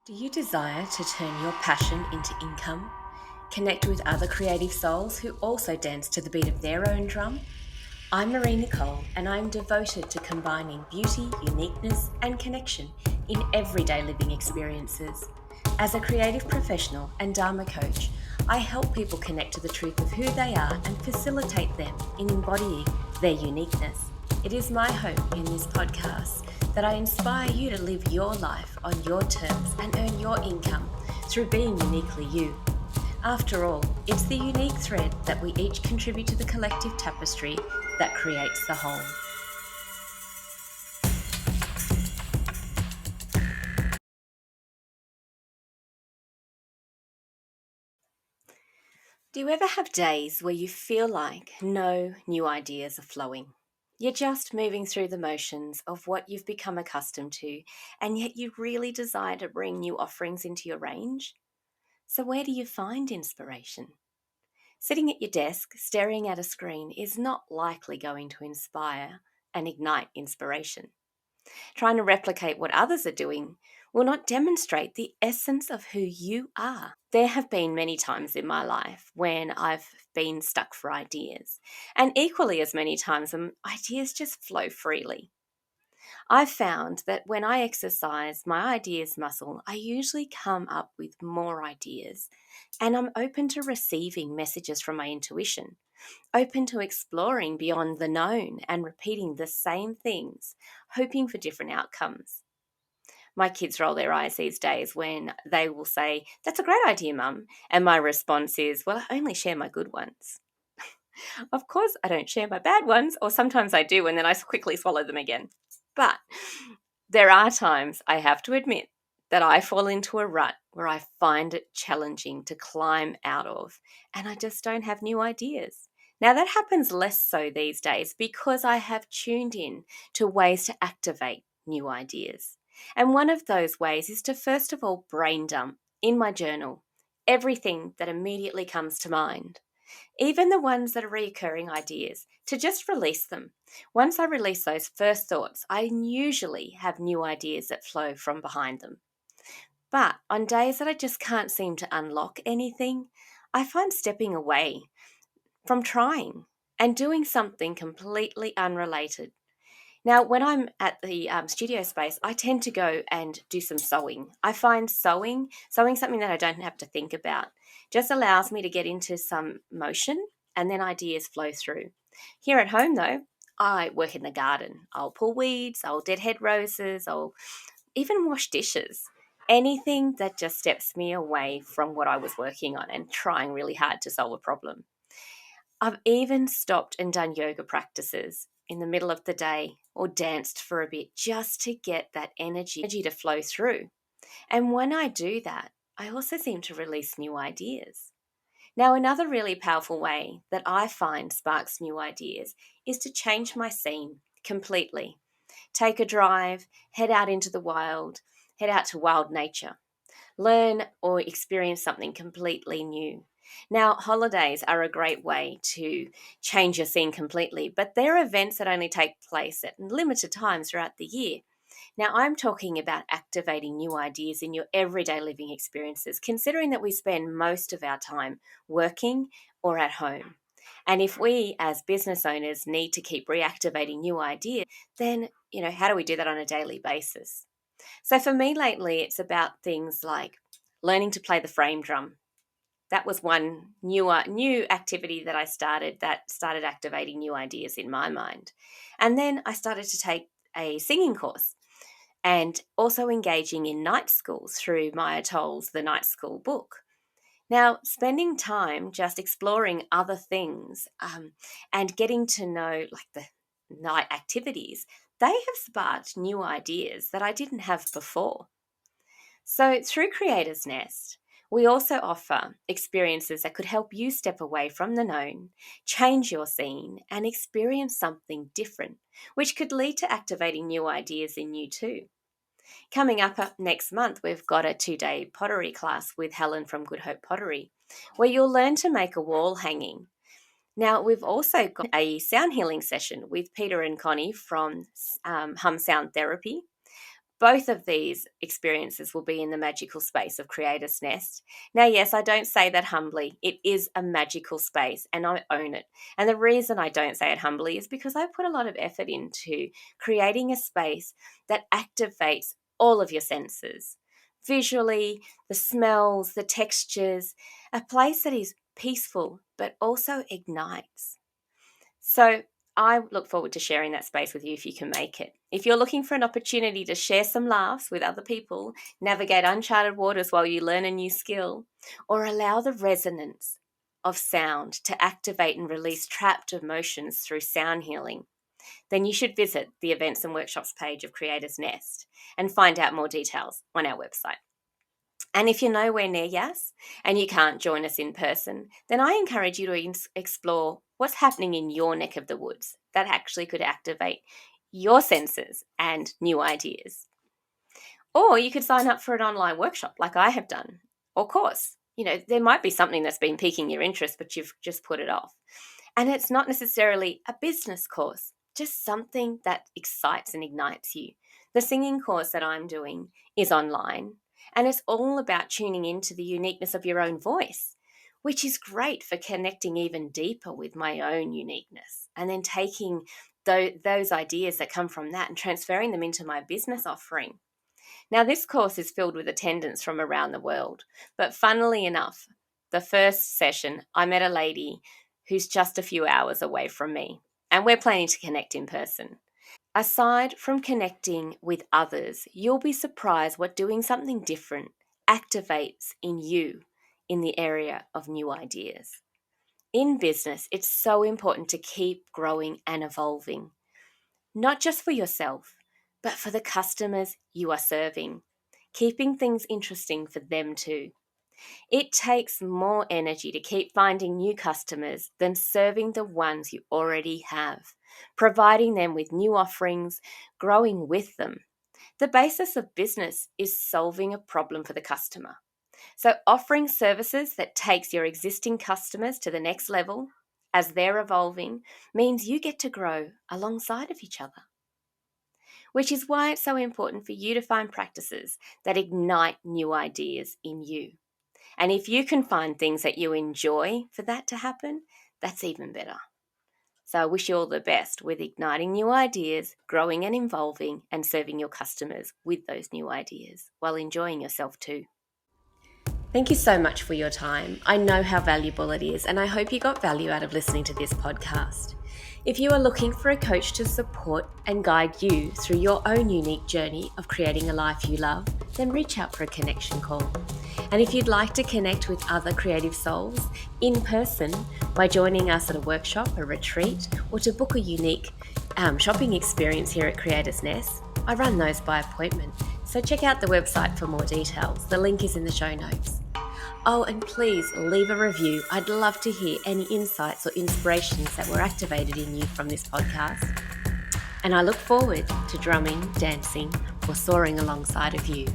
Do you desire to turn your passion into income? Connect with other creative souls who also dance to the beat of their own drum? I'm Marie-Nicole, and I'm devoted to combining beauty, uniqueness, and connection in everyday living experiences. As a creative professional and Dharma coach, I help people connect to the truth of who they are and facilitate them in embodying their uniqueness. It is my hope in this podcast that I inspire you to live your life on your terms and earn your income through being uniquely you. After all, it's the unique thread that we each contribute to the collective tapestry that creates the whole. Do you ever have days where you feel like no new ideas are flowing? You're just moving through the motions of what you've become accustomed to, and yet you really desire to bring new offerings into your range? So, where do you find inspiration? Sitting at your desk, staring at a screen, is not likely going to inspire and ignite inspiration. Trying to replicate what others are doing will not demonstrate the essence of who you are. There have been many times in my life when I've been stuck for ideas, and equally as many times when ideas just flow freely. I've found that when I exercise my ideas muscle, I usually come up with more ideas, and I'm open to receiving messages from my intuition, open to exploring beyond the known and repeating the same things, hoping for different outcomes. My kids roll their eyes these days when they will say, "That's a great idea, Mum." And my response is, "Well, I only share my good ones." Of course, I don't share my bad ones, or sometimes I do, and then I quickly swallow them again. But there are times, I have to admit, that I fall into a rut where I find it challenging to climb out of, and I just don't have new ideas. Now, that happens less so these days because I have tuned in to ways to activate new ideas. And one of those ways is to first of all brain dump in my journal everything that immediately comes to mind, even the ones that are recurring ideas, to just release them. Once I release those first thoughts, I usually have new ideas that flow from behind them. But on days that I just can't seem to unlock anything, I find stepping away from trying and doing something completely unrelated. Now, when I'm at the studio space, I tend to go and do some sewing. I find sewing something that I don't have to think about, just allows me to get into some motion and then ideas flow through. Here at home, though, I work in the garden. I'll pull weeds, I'll deadhead roses, I'll even wash dishes. Anything that just steps me away from what I was working on and trying really hard to solve a problem. I've even stopped and done yoga practices in the middle of the day or danced for a bit just to get that energy to flow through. And when I do that, I also seem to release new ideas. Now, another really powerful way that I find sparks new ideas is to change my scene completely. Take a drive, head out into the wild, head out to wild nature, learn or experience something completely new. Now, holidays are a great way to change your scene completely, but they're events that only take place at limited times throughout the year. Now, I'm talking about activating new ideas in your everyday living experiences, considering that we spend most of our time working or at home. And if we as business owners need to keep reactivating new ideas, then, how do we do that on a daily basis? So for me lately, it's about things like learning to play the frame drum. That was one new activity that I started that started activating new ideas in my mind. And then I started to take a singing course and also engaging in night schools through Maya Toll's The Night School book. Now, spending time just exploring other things and getting to know like the night activities, they have sparked new ideas that I didn't have before. So, through Creator's Nest, we also offer experiences that could help you step away from the known, change your scene, and experience something different, which could lead to activating new ideas in you too. Coming up next month, we've got a 2-day pottery class with Helen from Good Hope Pottery, where you'll learn to make a wall hanging. Now, we've also got a sound healing session with Peter and Connie from Hum Sound Therapy, Both of these experiences will be in the magical space of Creator's Nest. Now, yes, I don't say that humbly. It is a magical space and I own it. And the reason I don't say it humbly is because I put a lot of effort into creating a space that activates all of your senses. Visually, the smells, the textures, a place that is peaceful but also ignites. So I look forward to sharing that space with you if you can make it. If you're looking for an opportunity to share some laughs with other people, navigate uncharted waters while you learn a new skill, or allow the resonance of sound to activate and release trapped emotions through sound healing, then you should visit the events and workshops page of Creator's Nest and find out more details on our website. And if you're nowhere near Yass and you can't join us in person, then I encourage you to explore what's happening in your neck of the woods that actually could activate your senses and new ideas. Or you could sign up for an online workshop like I have done, or course. There might be something that's been piquing your interest, but you've just put it off. And it's not necessarily a business course, just something that excites and ignites you. The singing course that I'm doing is online, and it's all about tuning into the uniqueness of your own voice, which is great for connecting even deeper with my own uniqueness, and then taking those ideas that come from that and transferring them into my business offering. Now, this course is filled with attendants from around the world, but funnily enough, the first session, I met a lady who's just a few hours away from me, and we're planning to connect in person. Aside from connecting with others, you'll be surprised what doing something different activates in you in the area of new ideas. In business, it's so important to keep growing and evolving, not just for yourself, but for the customers you are serving, keeping things interesting for them too. It takes more energy to keep finding new customers than serving the ones you already have, providing them with new offerings, growing with them. The basis of business is solving a problem for the customer. So offering services that takes your existing customers to the next level as they're evolving means you get to grow alongside of each other. Which is why it's so important for you to find practices that ignite new ideas in you. And if you can find things that you enjoy for that to happen, that's even better. So I wish you all the best with igniting new ideas, growing and evolving, and serving your customers with those new ideas while enjoying yourself too. Thank you so much for your time. I know how valuable it is, and I hope you got value out of listening to this podcast. If you are looking for a coach to support and guide you through your own unique journey of creating a life you love, then reach out for a connection call. And if you'd like to connect with other creative souls in person by joining us at a workshop, a retreat, or to book a unique shopping experience here at Creator's Nest, I run those by appointment. So check out the website for more details. The link is in the show notes. Oh, and please leave a review. I'd love to hear any insights or inspirations that were activated in you from this podcast. And I look forward to drumming, dancing, or soaring alongside of you.